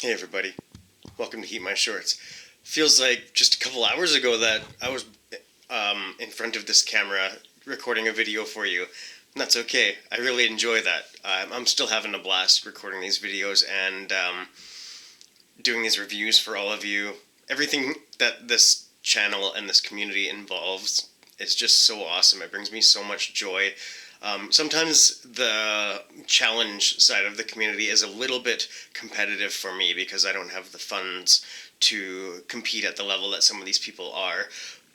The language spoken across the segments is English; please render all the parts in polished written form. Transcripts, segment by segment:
Hey everybody, welcome to Heat My Shorts. Feels like just a couple hours ago that I was in front of this camera recording a video for you. And that's okay, I really enjoy that. I'm still having a blast recording these videos and doing these reviews for all of you. Everything that this channel and this community involves is just so awesome. It brings me so much joy. Sometimes the challenge side of the community is a little bit competitive for me because I don't have the funds to compete at the level that some of these people are.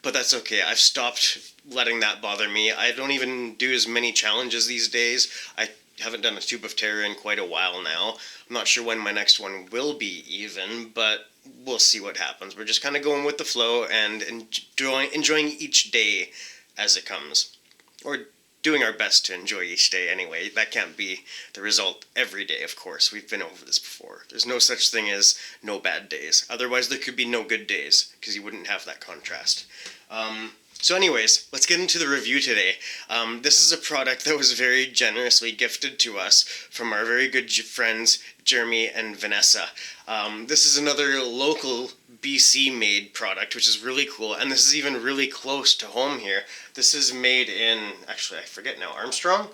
But that's okay. I've stopped letting that bother me. I don't even do as many challenges these days. I haven't done a Tube of Terror in quite a while now. I'm not sure when my next one will be even, but we'll see what happens. We're just kind of going with the flow and enjoying each day as it comes. Or doing our best to enjoy each day anyway. That can't be the result every day, of course. We've been over this before. There's no such thing as no bad days. Otherwise, there could be no good days, because you wouldn't have that contrast. So anyways, let's get into the review today. This is a product that was very generously gifted to us from our very good friends, Jeremy and Vanessa. This is another local BC made product, which is really cool, and this is even really close to home here. This is made in, actually I forget now, Armstrong?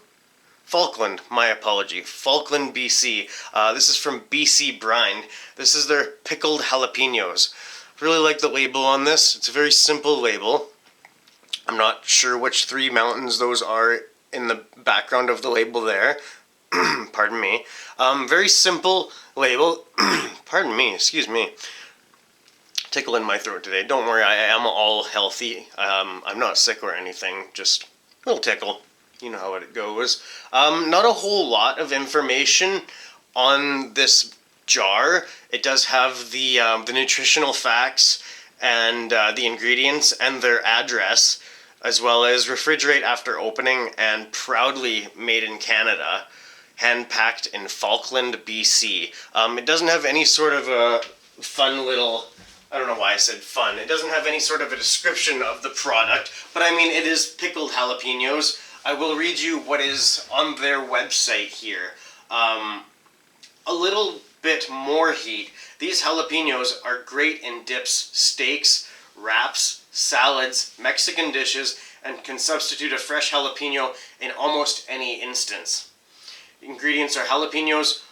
Falkland, my apology. Falkland, BC. This is from BC Brine. This is their Pickled Jalapeños. Really like the label on this. It's a very simple label. I'm not sure which three mountains those are in the background of the label there. Pardon me. Very simple label. Pardon me, excuse me. Tickle in my throat today. Don't worry, I am all healthy. I'm not sick or anything, just a little tickle. You know how it goes. Not a whole lot of information on this jar. It does have the nutritional facts and the ingredients and their address, as well as refrigerate after opening and proudly made in Canada, hand-packed in Falkland, BC. It doesn't have any sort of a fun little, I don't know why I said fun. It doesn't have any sort of a description of the product, but I mean, it is pickled jalapenos. I will read you what is on their website here. A little bit more heat. These jalapenos are great in dips, steaks, wraps, salads, Mexican dishes, and can substitute a fresh jalapeno in almost any instance. Ingredients are jalapenos,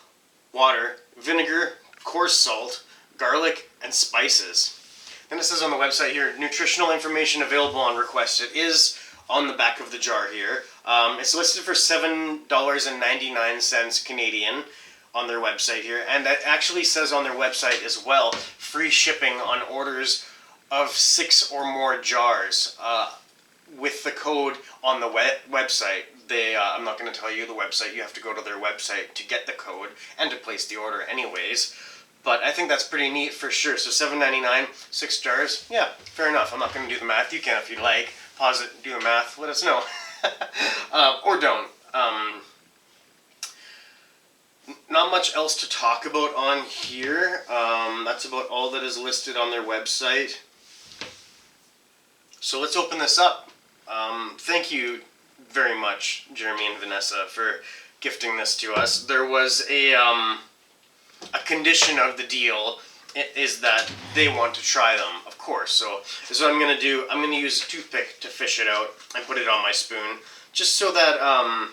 water, vinegar, coarse salt, garlic, and spices. Then it says on the website here, nutritional information available on request. It is on the back of the jar here. It's listed for $7.99 Canadian on their website here, and that actually says on their website as well, free shipping on orders of 6 or more jars. With the code on the website, I'm not going to tell you the website, you have to go to their website to get the code and to place the order anyways. But I think that's pretty neat for sure. So $7.99, 6 jars, yeah, fair enough. I'm not going to do the math. You can if you'd like. Pause it, do the math, let us know. Or don't. Not much else to talk about on here. That's about all that is listed on their website. So let's open this up. Thank you very much, Jeremy and Vanessa, for gifting this to us. There was a condition of the deal is that they want to try them, of course. So this is what I'm going to do. I'm going to use a toothpick to fish it out and put it on my spoon, just so that I'm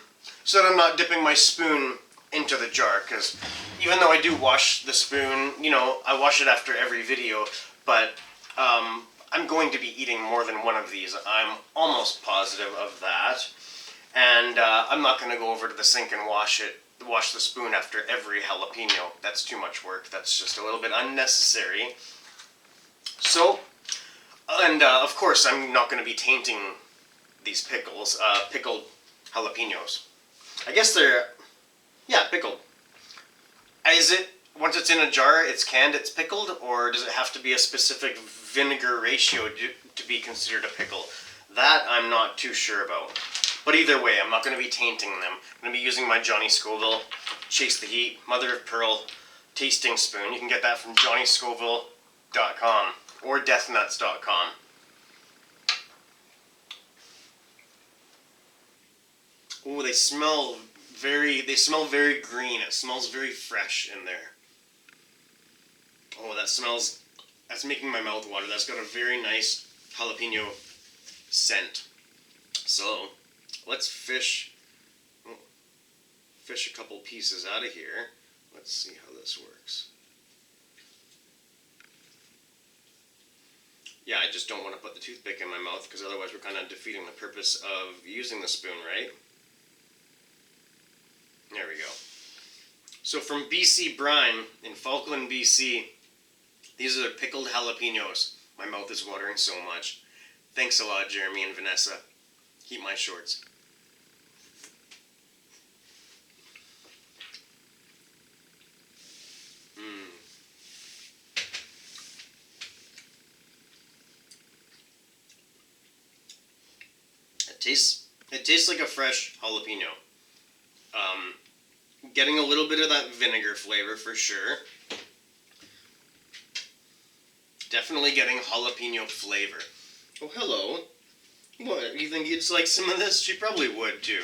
not dipping my spoon into the jar, because even though I do wash the spoon, you know, I wash it after every video, but I'm going to be eating more than one of these. I'm almost positive of that. And I'm not going to go over to the sink and wash the spoon after every jalapeno. That's too much work. That's just a little bit unnecessary. So, and of course, I'm not going to be tainting these pickled jalapenos. I guess they're, yeah, pickled. Is it, once it's in a jar, it's canned, it's pickled, or does it have to be a specific vinegar ratio to be considered a pickle? That I'm not too sure about. But either way, I'm not going to be tainting them. I'm going to be using my Johnny Scoville Chase the Heat Mother of Pearl tasting spoon. You can get that from johnnyscoville.com or deathnuts.com. Oh, they smell very green. It smells very fresh in there. Oh, that smells, that's making my mouth water. That's got a very nice jalapeno scent. So, let's fish a couple pieces out of here. Let's see how this works. Yeah, I just don't want to put the toothpick in my mouth because otherwise we're kind of defeating the purpose of using the spoon, right? There we go. So from BC Brine in Falkland, BC, these are the pickled jalapeños. My mouth is watering so much. Thanks a lot, Jeremy and Vanessa. Keep my shorts. It tastes like a fresh jalapeno. Getting a little bit of that vinegar flavor for sure. Definitely getting jalapeno flavor. Oh, hello. What, you think you'd like some of this? She probably would too.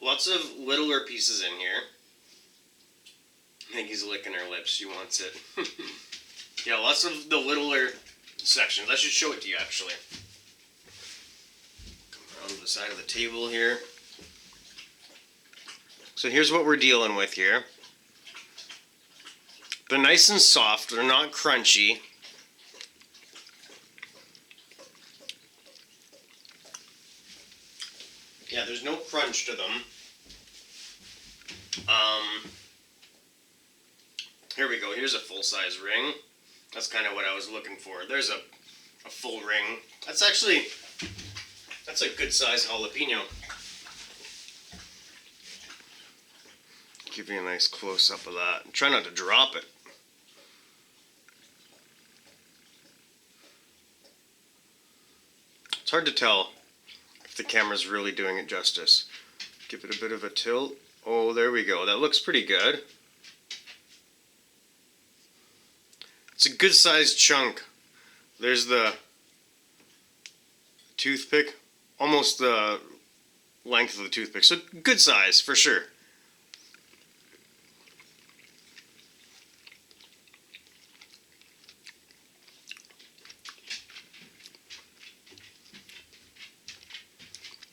Lots of littler pieces in here. Maggie's licking her lips. She wants it. Yeah, lots of the littler sections. I should show it to you, actually. Come around to the side of the table here. So here's what we're dealing with here. They're nice and soft. They're not crunchy. Yeah, there's no crunch to them. Here we go. Here's a full-size ring. That's kind of what I was looking for. There's a full ring. That's a good-sized jalapeno. Give you a nice close-up of that. And try not to drop it. It's hard to tell if the camera's really doing it justice. Give it a bit of a tilt. Oh, there we go. That looks pretty good. It's a good-sized chunk. There's the toothpick. Almost the length of the toothpick. So good size, for sure.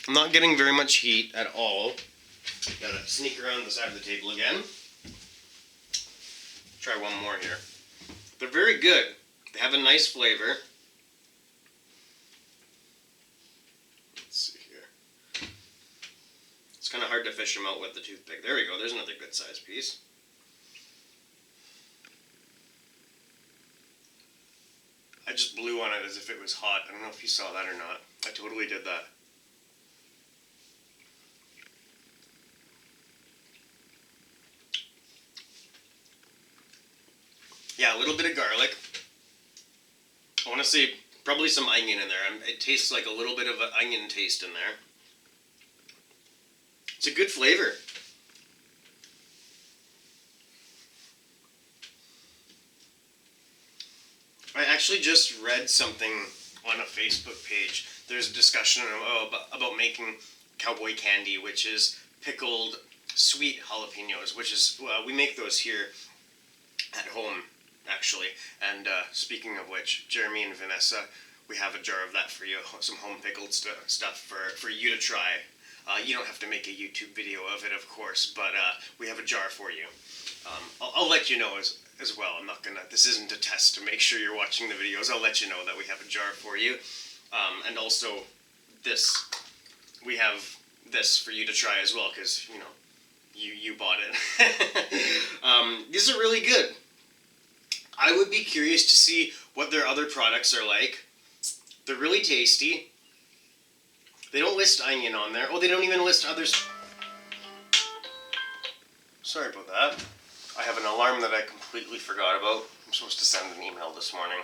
I'm not getting very much heat at all. Gotta sneak around the side of the table again. Try one more here. They're very good. They have a nice flavor. Let's see here. It's kind of hard to fish them out with the toothpick. There we go. There's another good sized piece. I just blew on it as if it was hot. I don't know if you saw that or not. I totally did that. Yeah, a little bit of garlic. I want to say probably some onion in there. It tastes like a little bit of an onion taste in there. It's a good flavor. I actually just read something on a Facebook page. There's a discussion about making cowboy candy, which is pickled sweet jalapenos, which is, we make those here at home, actually. And speaking of which, Jeremy and Vanessa, we have a jar of that for you, some home pickled stuff for you to try. You don't have to make a YouTube video of it, of course, but we have a jar for you. I'll let you know as well. I'm not gonna, this isn't a test to make sure you're watching the videos. I'll let you know that we have a jar for you. And also this, we have this for you to try as well, because, you know, you bought it. These are really good. I would be curious to see what their other products are like. They're really tasty. They don't list onion on there. Oh, they don't even list others. Sorry about that. I have an alarm that I completely forgot about. I'm supposed to send an email this morning.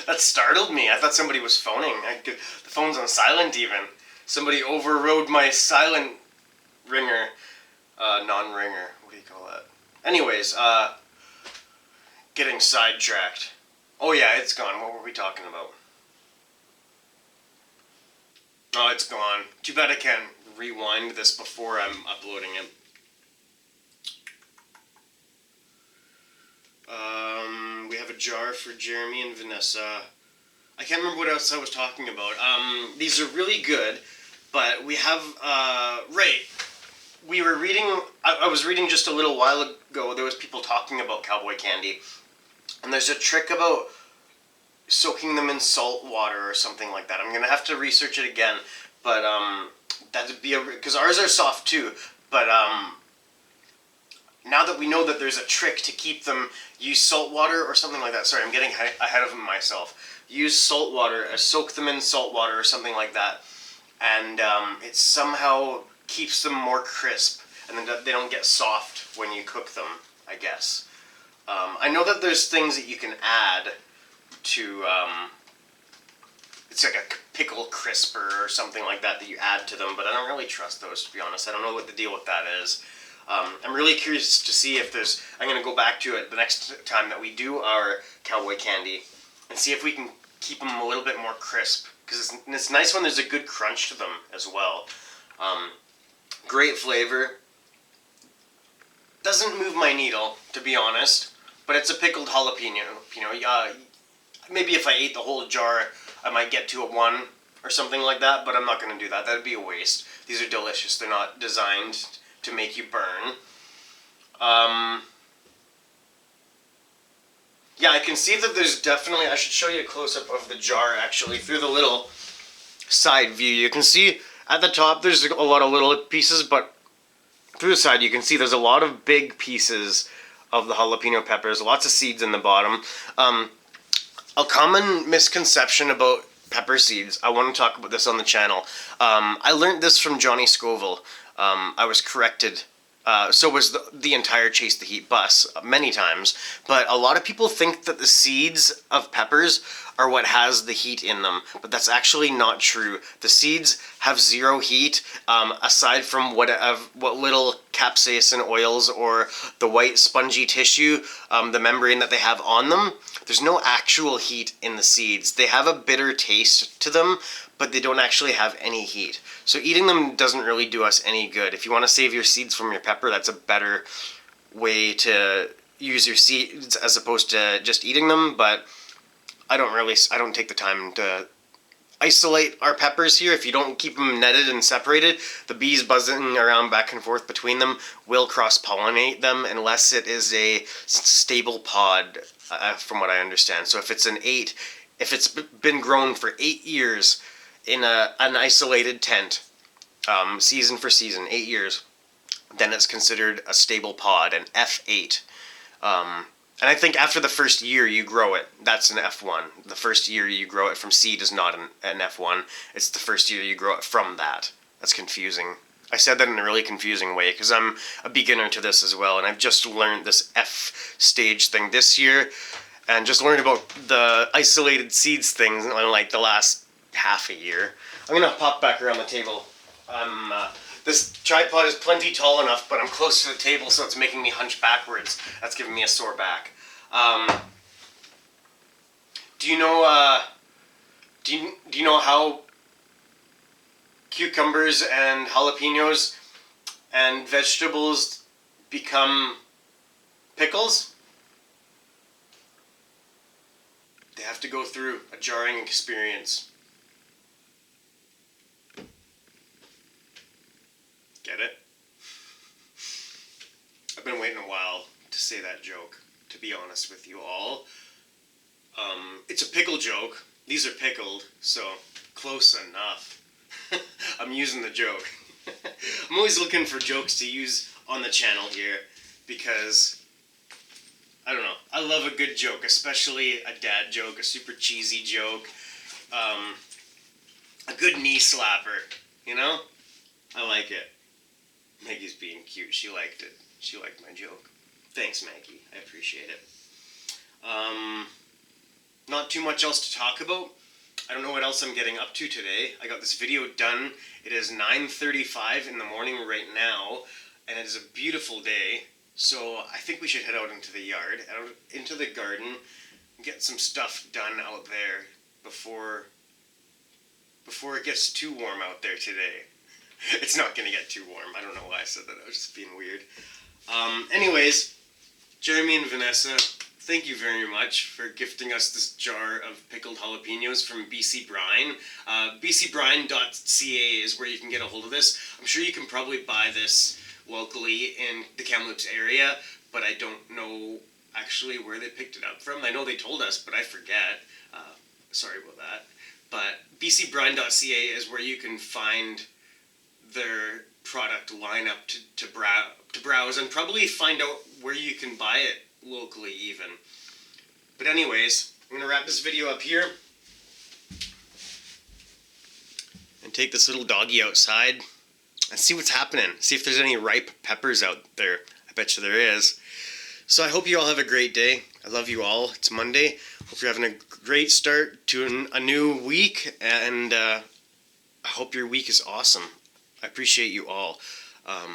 That startled me. I thought somebody was phoning. The phone's on silent even. Somebody overrode my silent ringer. Non-ringer. What do you call that? Anyways, getting sidetracked. Oh yeah, it's gone. What were we talking about? Oh, it's gone. Too bad I can't rewind this before I'm uploading it. We have a jar for Jeremy and Vanessa. I can't remember what else I was talking about. These are really good, but we have, right, we were reading, I was reading just a little while ago, there was people talking about cowboy candy, and there's a trick about soaking them in salt water or something like that. I'm going to have to research it again, but, that'd be because ours are soft too, but, now that we know that there's a trick to keep them, use salt water or something like that. Sorry, I'm getting ahead of myself. Use salt water, soak them in salt water or something like that, and it somehow keeps them more crisp, and then they don't get soft when you cook them, I guess. I know that there's things that you can add to, it's like a pickle crisper or something like that you add to them, but I don't really trust those, to be honest. I don't know what the deal with that is. I'm really curious to see if there's, I'm going to go back to it the next time that we do our cowboy candy and see if we can keep them a little bit more crisp, because it's nice when there's a good crunch to them as well. Great flavor. Doesn't move my needle, to be honest, but it's a pickled jalapeno. Maybe if I ate the whole jar, I might get to a 1 or something like that, but I'm not going to do that. That would be a waste. These are delicious. They're not designed to make you burn. Yeah, I can see that there's definitely, I should show you a close-up of the jar actually through the little side view. You can see at the top there's a lot of little pieces, but through the side you can see there's a lot of big pieces of the jalapeno peppers, lots of seeds in the bottom. A common misconception about pepper seeds, I want to talk about this on the channel. I learned this from Johnny Scoville. I was corrected. So was the entire Chase the Heat bus many times. But a lot of people think that the seeds of peppers are what has the heat in them. But that's actually not true. The seeds have zero heat, aside from what little capsaicin oils or the white spongy tissue, the membrane that they have on them. There's no actual heat in the seeds. They have a bitter taste to them, but they don't actually have any heat. So eating them doesn't really do us any good. If you want to save your seeds from your pepper, that's a better way to use your seeds as opposed to just eating them, but I don't take the time to isolate our peppers here. If you don't keep them netted and separated, the bees buzzing around back and forth between them will cross-pollinate them unless it is a stable pod, from what I understand. So if it's been grown for 8 years in an isolated tent, season for season, 8 years, then it's considered a stable pod, an F8. And I think after the first year you grow it, that's an F1. The first year you grow it from seed is not an F1. It's the first year you grow it from that. That's confusing. I said that in a really confusing way because I'm a beginner to this as well, and I've just learned this F stage thing this year, and just learned about the isolated seeds things in like the last half a year. I'm gonna pop back around the table. This tripod is plenty tall enough, but I'm close to the table, so it's making me hunch backwards. That's giving me a sore back. Do you know? Do you know how cucumbers and jalapenos and vegetables become pickles? They have to go through a jarring experience. Get it? I've been waiting a while to say that joke, to be honest with you all. It's a pickle joke. These are pickled, so close enough. I'm using the joke. I'm always looking for jokes to use on the channel here because, I don't know, I love a good joke, especially a dad joke, a super cheesy joke, a good knee slapper, you know? I like it. Maggie's being cute. She liked it. She liked my joke. Thanks, Maggie. I appreciate it. Not too much else to talk about. I don't know what else I'm getting up to today. I got this video done. It is 9:35 in the morning right now, and it is a beautiful day. So I think we should head out into the yard, out into the garden, and get some stuff done out there before before it gets too warm out there today. It's not gonna get too warm. I don't know why I said that. I was just being weird. Anyways, Jeremy and Vanessa, thank you very much for gifting us this jar of pickled jalapenos from BC Brine. bcbrine.ca is where you can get a hold of this. I'm sure you can probably buy this locally in the Kamloops area, but I don't know actually where they picked it up from. I know they told us, but I forget. Sorry about that. But bcbrine.ca is where you can find their product lineup to browse and probably find out where you can buy it locally even. But anyways, I'm going to wrap this video up here and take this little doggy outside and see what's happening. See if there's any ripe peppers out there. I bet you there is. So I hope you all have a great day. I love you all. It's Monday. Hope you're having a great start to a new week, and I hope your week is awesome. I appreciate you all. I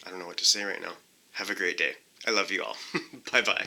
don't know what to say right now. Have a great day. I love you all. Bye-bye.